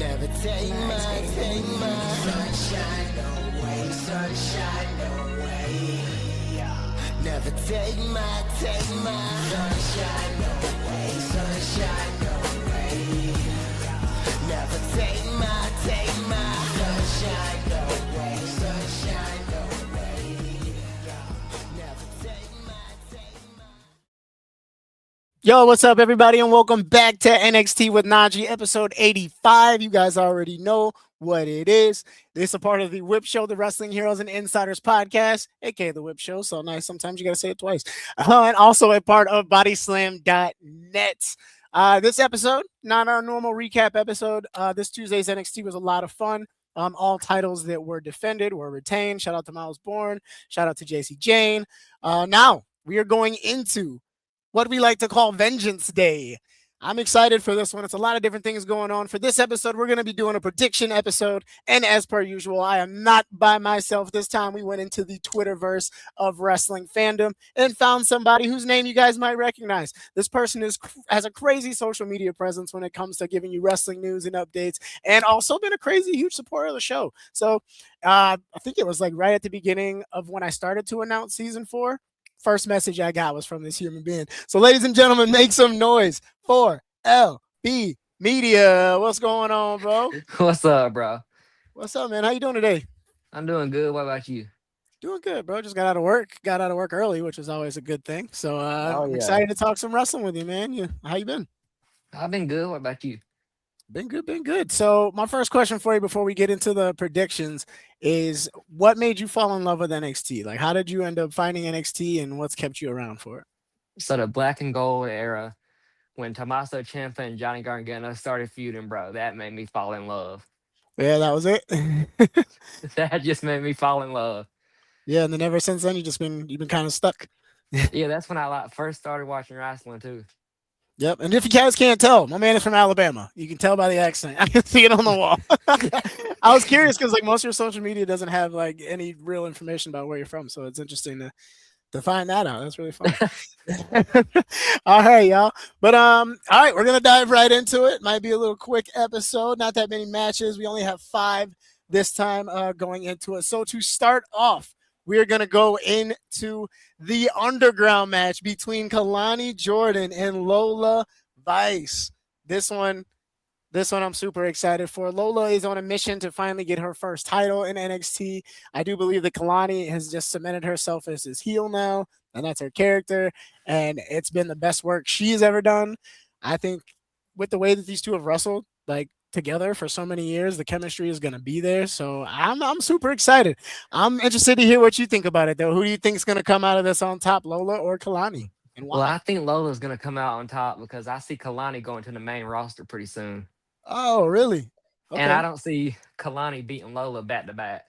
Never take my sunshine away, sunshine away. Never take my sunshine away, sunshine away. Never take my sunshine away, sunshine away. Never take my. Yo, what's up, everybody, and welcome back to NXT with NaJee, episode 85. You guys already know what it is. This is a part of the Whip Show, the Wrestling Heroes and Insiders podcast, aka the Whip Show. So nice. Sometimes you got to say it twice. And also a part of bodyslam.net. This episode, not our normal recap episode. This Tuesday's NXT was a lot of fun. All titles that were defended were retained. Shout out to Miles Bourne. Shout out to JC Jane. Now we are going into what we like to call Vengeance Day. I'm excited for this one. It's a lot of different things going on. For this episode, we're going to be doing a prediction episode. And as per usual, I am not by myself. This time we went into the Twitterverse of wrestling fandom and found somebody whose name you guys might recognize. This person has a crazy social media presence when it comes to giving you wrestling news and updates, and also been a crazy, huge supporter of the show. So I think it was like right at the beginning of when I started to announce season 4. First message I got was from this human being. So, ladies and gentlemen, make some noise for LB Media. What's going on, bro? What's up, bro? What's up, man? How you doing today? I'm doing good. What about you? Doing good, bro. Just got out of work. Got out of work early, which is always a good thing. So, I'm excited to talk some wrestling with you, man. How you been? I've been good. What about you? Been good. So my first question for you before we get into the predictions is, what made you fall in love with NXT? Like, how did you end up finding NXT, and what's kept you around for it? So the black and gold era, when Tommaso Ciampa and Johnny Gargano started feuding, bro, that made me fall in love. Yeah, that was it. That just made me fall in love. Yeah, and then ever since then, you've been kind of stuck. Yeah, that's when I first started watching wrestling too. Yep. And if you guys can't tell, my man is from Alabama. You can tell by the accent. I can see it on the wall. I was curious because like most of your social media doesn't have like any real information about where you're from. So it's interesting to find that out. That's really fun. All right, y'all. But all right, we're gonna dive right into it. Might be a little quick episode, not that many matches. We only have 5 this time going into it. So to start off, we're going to go into the underground match between Kalani Jordan and Lola Vice. This one I'm super excited for. Lola is on a mission to finally get her first title in NXT. I do believe that Kalani has just cemented herself as his heel now, and that's her character, and it's been the best work she's ever done. I think with the way that these two have wrestled, like, together for so many years, the chemistry is going to be there. So I'm super excited. I'm interested to hear what you think about it, though. Who do you think is going to come out of this on top, Lola or Kalani? And why? Well, I think Lola's going to come out on top because I see Kalani going to the main roster pretty soon. Oh, really? Okay. And I don't see Kalani beating Lola back to back.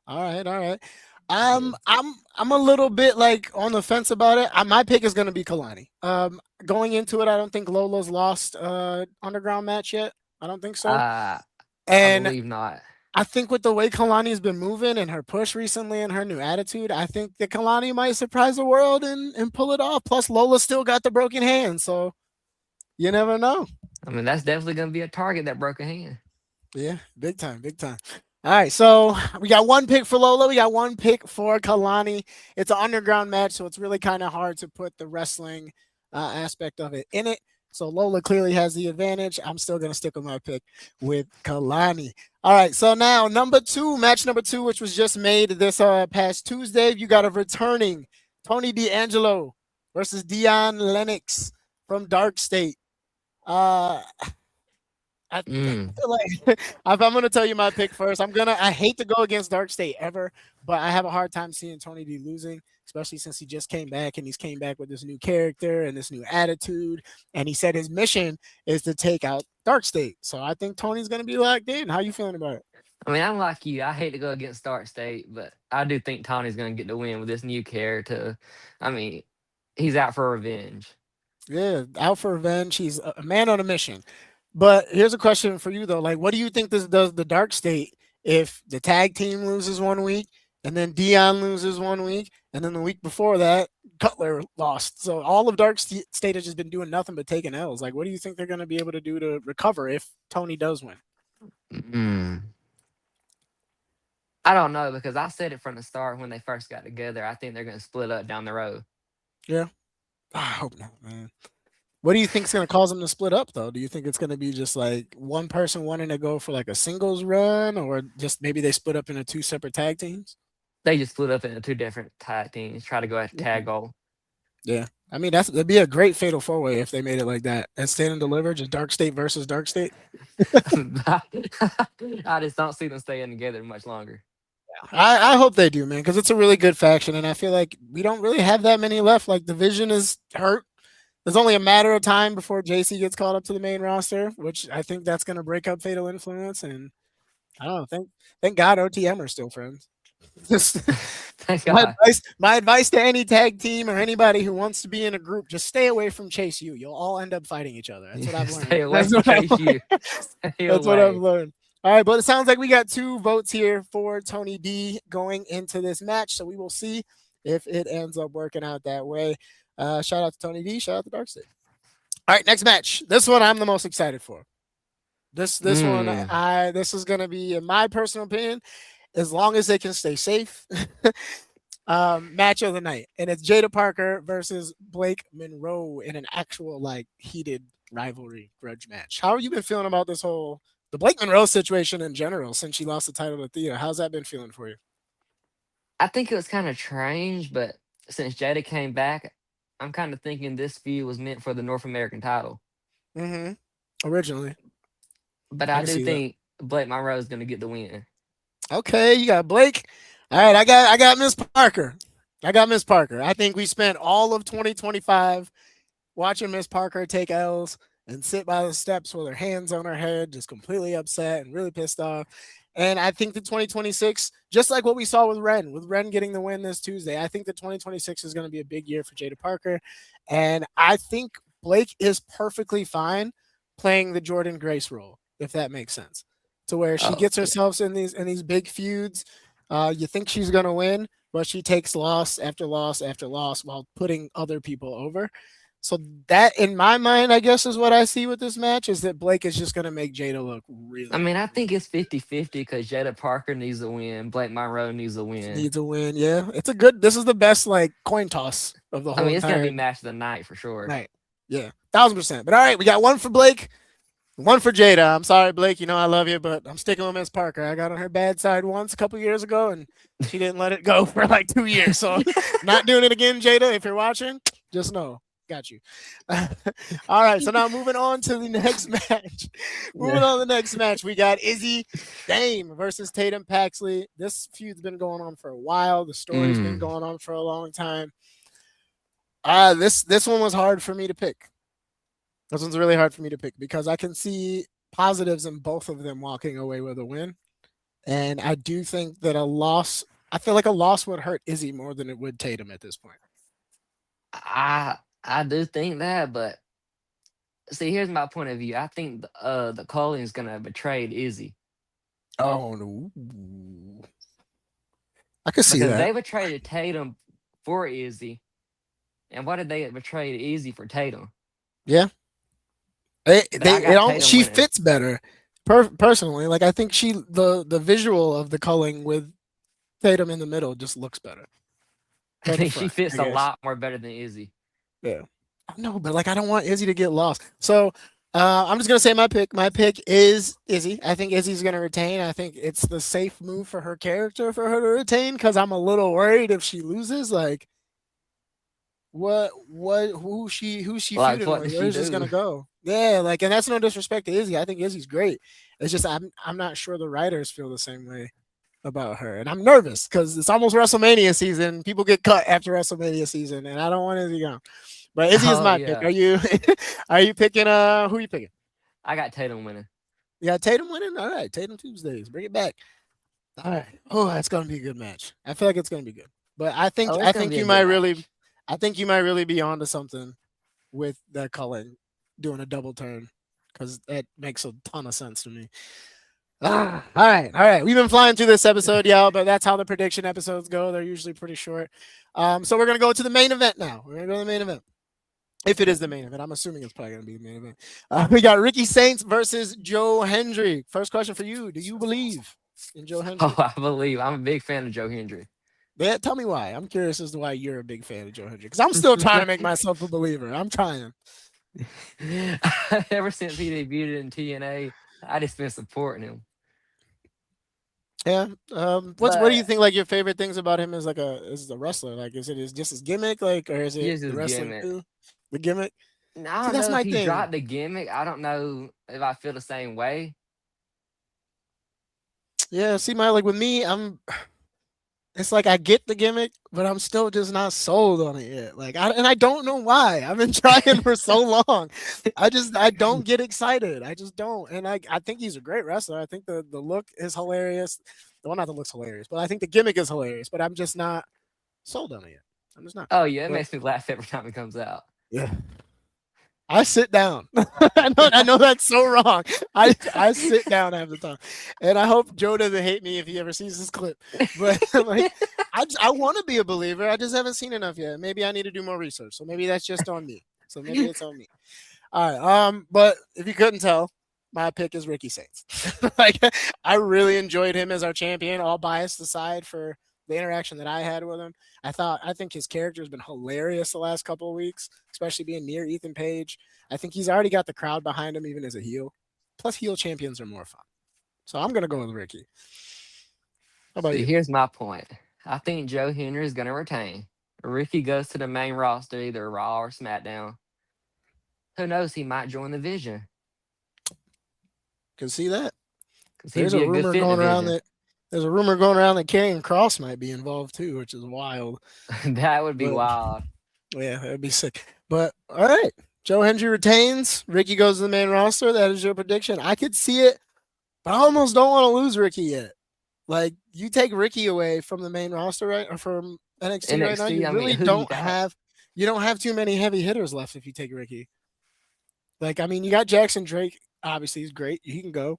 All right. I'm a little bit like on the fence about it. My pick is going to be Kalani. Going into it, I don't think Lola's lost underground match yet. I don't think so. And I believe not. I think with the way Kalani's been moving and her push recently and her new attitude, I think that Kalani might surprise the world and pull it off. Plus, Lola still got the broken hand, so you never know. I mean, that's definitely going to be a target, that broken hand. Yeah, big time. All right, so we got 1 pick for Lola. We got 1 pick for Kalani. It's an underground match, so it's really kind of hard to put the wrestling aspect of it in it. So Lola clearly has the advantage. I'm still going to stick with my pick with Kalani. All right, so now match number 2, which was just made this past Tuesday. You got a returning Tony D'Angelo versus Dion Lennox from Dark State. I feel like if I'm going to tell you my pick first, I hate to go against Dark State ever, but I have a hard time seeing Tony D losing, especially since he just came back and he's came back with this new character and this new attitude. And he said his mission is to take out Dark State. So I think Tony's going to be locked in. How you feeling about it? I mean, I'm like you. I hate to go against Dark State, but I do think Tony's going to get the win with this new character. I mean, he's out for revenge. Yeah, out for revenge. He's a man on a mission. But here's a question for you, though. Like, what do you think this does the Dark State if the tag team loses 1 week and then Dion loses 1 week and then the week before that, Cutler lost? So all of Dark State has just been doing nothing but taking L's. Like, what do you think they're going to be able to do to recover if Tony does win? Mm. I don't know because I said it from the start when they first got together. I think they're going to split up down the road. Yeah, I hope not, man. What do you think is going to cause them to split up, though? Do you think it's going to be just like one person wanting to go for like a singles run, or just maybe they split up into two separate tag teams? They just split up into two different tag teams, try to go at Okay. tag goal. Yeah, I mean that'd be a great fatal four way if they made it like that. And Stand and Deliver, just Dark State versus Dark State. I just don't see them staying together much longer. I hope they do, man, because it's a really good faction, and I feel like we don't really have that many left. Like the Vision is hurt. There's only a matter of time before JC gets called up to the main roster, which I think that's going to break up Fatal Influence. And I don't know. Thank God OTM are still friends. Just Thank God. my advice to any tag team or anybody who wants to be in a group, just stay away from Chase U. You'll all end up fighting each other. That's what I've Stay learned. away from Chase U. Stay That's what I've away. learned. All right, but it sounds like we got 2 votes here for Tony D going into this match. So we will see if it ends up working out that way. Shout out to Tony D. Shout out to Darkseid. All right, next match. This one I'm the most excited for. This one, this is gonna be, in my personal opinion, as long as they can stay safe. Match of the night, and it's Jada Parker versus Blake Monroe in an actual like heated rivalry grudge match. How have you been feeling about the Blake Monroe situation in general since she lost the title to Thea? How's that been feeling for you? I think it was kind of strange, but since Jada came back, I'm kind of thinking this feud was meant for the North American title. Mm-hmm. Originally, But I I can do see that. think Blake Monroe is going to get the win. Okay, you got Blake. All right, I got Miss Parker. I got Miss Parker. I think we spent all of 2025 watching Miss Parker take L's and sit by the steps with her hands on her head, just completely upset and really pissed off. And I think the 2026, just like what we saw with Ren getting the win this Tuesday, I think the 2026 is going to be a big year for Jada Parker. And I think Blake is perfectly fine playing the Jordan Grace role, if that makes sense, to where she Oh, gets herself in these big feuds. You think she's going to win, but she takes loss after loss after loss while putting other people over. So that, in my mind, I guess is what I see with this match, is that Blake is just going to make Jada look I really, mean, I think really it's 50-50 because Jada Parker needs a win. Blake Monroe needs a win. needs a win. Yeah, it's a good. This is the best like coin toss of the I whole mean, it's going to entire be match of the night for sure. night. Yeah, 1000%. But all right, we got one for Blake, one for Jada. I'm sorry, Blake. You know I love you, but I'm sticking with Miss Parker. I got on her bad side once a couple years ago, and she didn't let it go for like 2 years. So not doing it again, Jada. If you're watching, just know. Got you. All right, so now moving on to the next match. Moving Yeah. on to the next match, we got Izzy Dame versus Tatum Paxley. This feud's been going on for a while. The story's been Mm. going on for a long time. This one was hard for me to pick. This one's really hard for me to pick because I can see positives in both of them walking away with a win. And I do think that I feel like a loss would hurt Izzy more than it would Tatum at this point. I do think that, but see, here's my point of view. I think the Colleen is gonna betray Izzy Oh, no. I could see because that. they betrayed Tatum for Izzy, and why did they betray Izzy for Tatum? Yeah. But I got Tatum She winning. fits better. Personally, like I think the visual of the culling with Tatum in the middle just looks better. I Or the think she front, I fits a guess. lot more better than Izzy. Yeah. No, but like I don't want Izzy to get lost. So I'm just gonna say my pick. My pick is Izzy. I think Izzy's gonna retain. I think it's the safe move for her character for her to retain because I'm a little worried if she loses. Like who's she Like, feuding what with? does she Where's this do? gonna go? Yeah, like, and that's no disrespect to Izzy. I think Izzy's great. It's just I'm not sure the writers feel the same way about her, and I'm nervous because it's almost WrestleMania season. People get cut after WrestleMania season, and I don't want Izzy gone. But Izzy is Oh my pick. yeah, Are you are you picking who are you picking? I got Tatum winning. Yeah, Tatum winning? All right, Tatum Tuesdays. Bring it back. All right. Oh, that's gonna be a good match. I feel like it's gonna be good. But Oh, it's I gonna think be a you good might really match. I think you might really be onto something with that Cullen doing a double turn because that makes a ton of sense to me. All right, all right. We've been flying through this episode, y'all, but that's how the prediction episodes go. They're usually pretty short. So we're gonna go to the main event now. We're gonna go to the main event. If it is the main event, I'm assuming it's probably going to be the main event. We got Ricky Saints versus Joe Hendry. First question for you: do you believe in Joe Oh, Hendry? I believe I'm a big fan of Joe Hendry. Yeah, tell me why. I'm curious as to why you're a big fan of Joe Hendry because I'm still trying to make myself a believer. I'm trying. Ever since he debuted in TNA, I just been supporting him. Yeah. What do you But think? Like your favorite things about him is like a wrestler. Like, is it just his gimmick? Like, or is it just the his wrestling gimmick. too? The gimmick. And I See, don't that's know if my he thing. dropped the gimmick. I don't know if I feel the same way. Yeah. See, my like with me, it's like I get the gimmick, but I'm still just not sold on it yet. I don't know why. I've been trying for so long. I don't get excited. I just don't. And I think he's a great wrestler. I think the look is hilarious. Well, not the look's hilarious, but I think the gimmick is hilarious. But I'm just not sold on it yet. I'm just not. Oh yeah, it But makes me laugh every time it comes out. yeah. I sit down. I know that's so wrong. I sit down half the time, and I hope Joe doesn't hate me if he ever sees this clip. But like, I want to be a believer. I just haven't seen enough yet. Maybe I need to do more research. So maybe that's just on me. So maybe it's on me. All right. But if you couldn't tell, my pick is Ricky Saints. Like, I really enjoyed him as our champion. All bias aside for the interaction that I had with him, I think his character has been hilarious the last couple of weeks, especially being near Ethan Page. I think he's already got the crowd behind him, even as a heel. Plus, heel champions are more fun. So I'm gonna go with Ricky. How about See, you? here's my point. I think Joe Henry is going to retain. Ricky goes to the main roster, either Raw or SmackDown. Who knows? He might join the Vision Can see that. because he'd There's be a a good rumor fit in the going around Vision. that there's a rumor going around that Karrion Cross might be involved too, which is wild. That would be But wild. yeah, that'd be sick. But all right, Joe Hendry retains. Ricky goes to the main roster. That is your prediction. I could see it, but I almost don't want to lose Ricky yet. Like you take Ricky away from the main roster, right, or from NXT right now, NXT, I mean, who you got? you don't have too many heavy hitters left if you take Ricky. Like I mean, you got Jackson Drake. Obviously, he's great. He can go.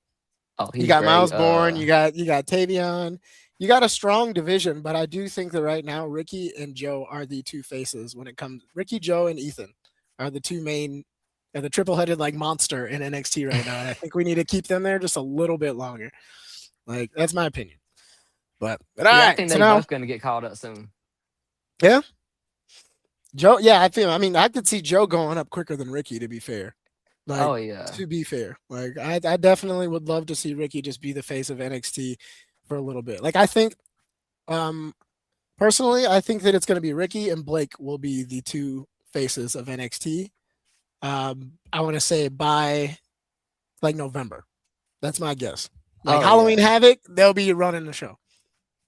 Oh, You he's got great. Miles Bourne. You got Tavion. You got a strong division, but I do think that right now Ricky and Joe are the two faces when it comes. Ricky, Joe, and Ethan are the two main, are the triple headed like monster in NXT right now, and I think we need to keep them there just a little bit longer. Like that's my opinion. But all Yeah, I right, think so they now both going to get called up soon. yeah, Joe. Yeah, I feel. I mean, I could see Joe going up quicker than Ricky. To be fair, like Oh yeah. to be fair, like I definitely would love to see Ricky just be the face of NXT for a little bit. Like I think um personally, I think that it's going to be Ricky and Blake will be the two faces of NXT. I want to say by like November. That's my guess. Like Oh Halloween yeah. Havoc, they'll be running the show.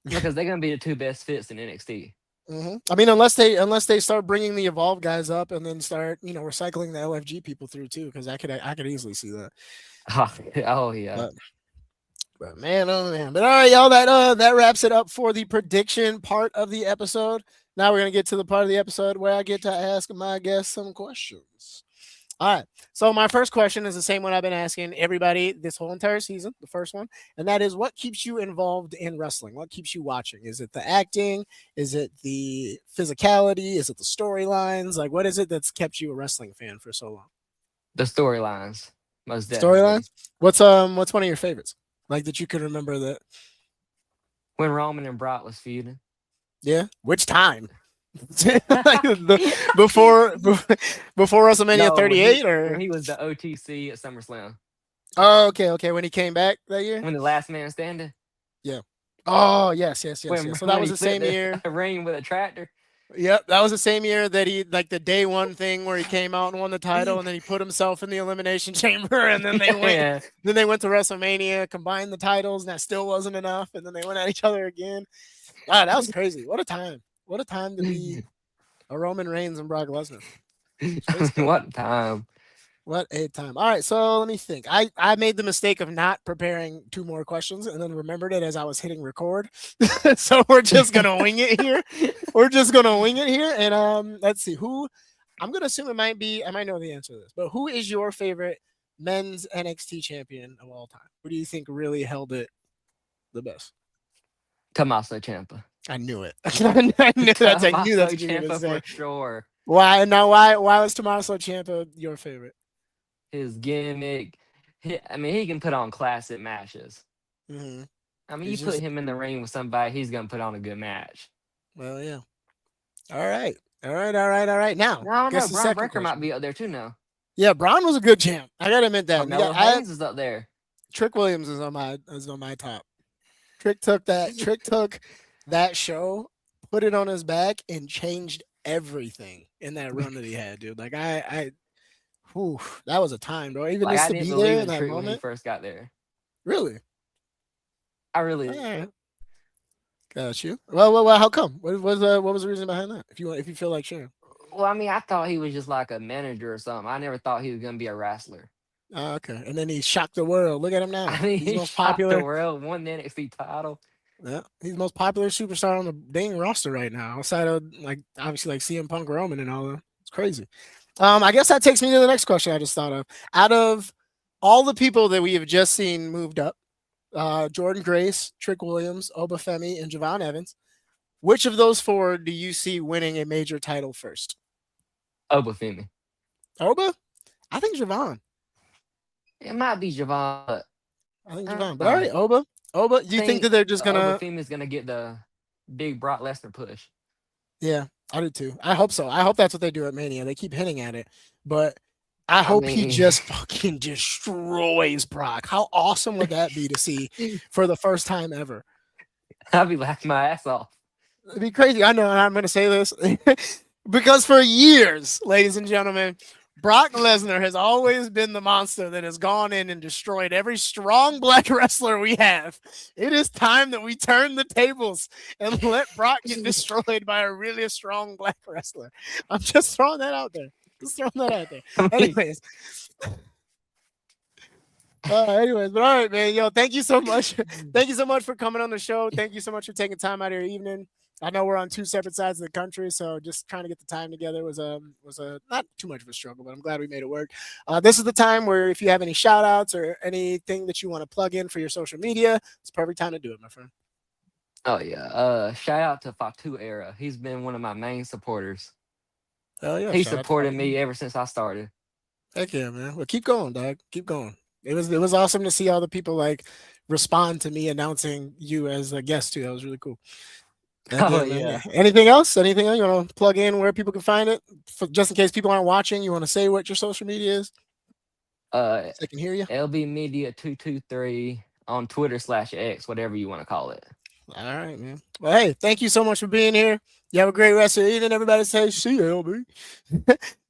Because they're going to be the two best fits in NXT. I mean, unless they start bringing the evolved guys up and then start recycling the LFG people through too, because I could easily see that. Oh yeah. But But man, oh man. But all right, y'all, that wraps it up for the prediction part of the episode. Now we're gonna get to the part of the episode where I get to ask my guests some questions. All right. So my first question is the same one I've been asking everybody this whole entire season, the first one, and that is what keeps you involved in wrestling? What keeps you watching? Is it the acting? Is it the physicality? Is it the storylines? Like what is it that's kept you a wrestling fan for so long? The storylines, most definitely. Storylines? What's one of your favorites? Like that you can remember that. When Roman and Brock was feuding. Yeah. Which time? Like before WrestleMania No, 38 when or he was the OTC at SummerSlam. oh okay when he came back that year. When the last man standing. Yeah. Oh yes. So that When was he the flipped same year. a ring with a tractor. Yep, that was the same year that he like the day one thing where he came out and won the title, and then he put himself in the elimination chamber, and then they went, Yeah. then they went to WrestleMania, combined the titles, and that still wasn't enough, and then they went at each other again. Wow, that was crazy. What a time! What a time to be a Roman Reigns and Brock Lesnar. Great stuff. What time? What a time. All right, so let me think. I made the mistake of not preparing two more questions and then remembered it as I was hitting record. So we're just gonna wing it here. We're just gonna wing it here. And let's see who I'm gonna assume it might be, I might know the answer to this, but who is your favorite men's NXT champion of all time? Who do you think really held it the best? Tommaso Ciampa. I knew it. I knew that's what you were Tommaso gonna Ciampa say. for sure. Why now? Why was Tommaso Ciampa your favorite? His gimmick. I mean, he can put on classic matches. Mm-hmm. I mean, you He's put just him in the ring with somebody, he's gonna put on a good match. well, yeah. All right, all right, all right, all right. Now, I don't know. guess the Braun second Breaker might question. be up there too now. Yeah, Braun was a good champ. I gotta admit that. Yeah, Carmelo Hayes is up there. Trick Williams is on my top. Trick took that show, put it on his back, and changed everything in that run that he had, dude. Like whew, that was a time, bro. Even Like just I to didn't be there believe in in that Trick when he moment, first got there. really. I All really. right. Got you. Well. How come? What was the reason behind that? If you feel like sharing. Well, I mean, I thought he was just like a manager or something. I never thought he was gonna be a wrestler. Oh, okay. And then he shocked the world. Look at him I now. mean, He's the he most shocked the popular. world, won the NXT title. Yeah, he's the most popular superstar on the dang roster right now, outside of like obviously like CM Punk, Roman, and all that. It's crazy. I guess that takes me to the next question I just thought of. Out of all the people that we have just seen moved up, Jordan Grace, Trick Williams, Obafemi, and Javon Evans, which of those four do you see winning a major title first? Obafemi. Oba? I think Javon. It might be Javon, but I think I don't Javon. But all right, know. Oba. Do you think that they're just gonna? Obafemi's gonna get the big Brock Lesnar push. Yeah, I do too. I hope so. I hope that's what they do at Mania. They keep hinting at it, but I hope he mean, just fucking destroys Brock. How awesome would that be to see for the first time ever? I'd be laughing my ass off. It'd be crazy. I know, and I'm going to say this because for years, ladies and gentlemen, Brock Lesnar has always been the monster that has gone in and destroyed every strong black wrestler we have. It is time that we turn the tables and let Brock get destroyed by a really strong black wrestler. I'm just throwing that out there. Anyways. But all right, man. Yo, thank you so much. Thank you so much for coming on the show. Thank you so much for taking time out of your evening. I know we're on two separate sides of the country, so just trying to get the time together was a not too much of a struggle, but I'm glad we made it work. This is the time where if you have any shout outs or anything that you want to plug in for your social media, it's a perfect time to do it, my friend. Oh yeah. Shout out to Fatu Era. He's been one of my main supporters. Oh yeah. He supported me ever since I started. Heck yeah, man. Well, keep going, dog. Keep going. It was awesome to see all the people like respond to me announcing you as a guest too. That was really cool. Yeah. Anything else? Anything else you want to plug in where people can find it? Just in case people aren't watching, you want to say what your social media is? So I can hear you. LB Media 223 on Twitter/X, whatever you want to call it. All right, man. Well, hey, thank you so much for being here. You have a great rest of the evening. Everybody say, see you, LB.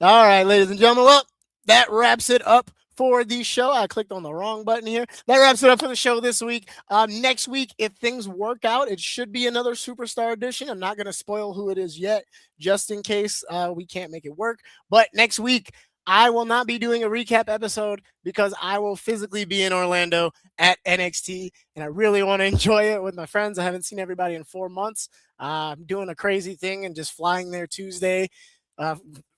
All right, ladies and gentlemen. Well, that wraps it up for the show. I clicked on the wrong button here. That wraps it up for the show this week. Next week, if things work out, it should be another Superstar edition. I'm not going to spoil who it is yet, just in case we can't make it work. But next week, I will not be doing a recap episode because I will physically be in Orlando at NXT, and I really want to enjoy it with my friends. I haven't seen everybody in 4 months. I'm doing a crazy thing and just flying there Tuesday.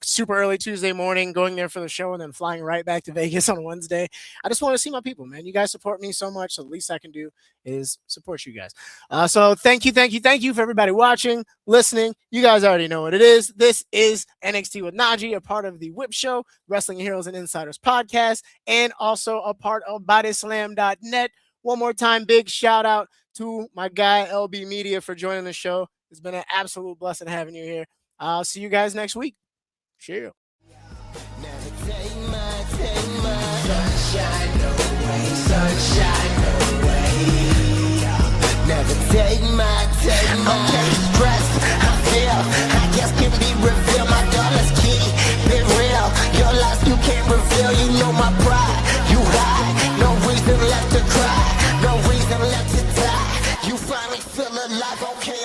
Super early Tuesday morning, going there for the show and then flying right back to Vegas on Wednesday. I just want to see my people, man. You guys support me so much. So the least I can do is support you guys. So thank you for everybody watching, listening. You guys already know what it is. This is NXT with NaJee, a part of the Whip Show, Wrestling Heroes and Insiders podcast, and also a part of bodyslam.net. One more time, big shout out to my guy LB Media for joining the show. It's been an absolute blessing having you here. I'll see you guys next week. Cheers. Never take my sunshine away, sunshine away. Never take my stress. I feel, I guess can be revealed. My dollar's key, be real. Your lies you can't reveal. You know my pride, you hide. No reason left to cry, no reason left to die. You finally feel alive. Okay.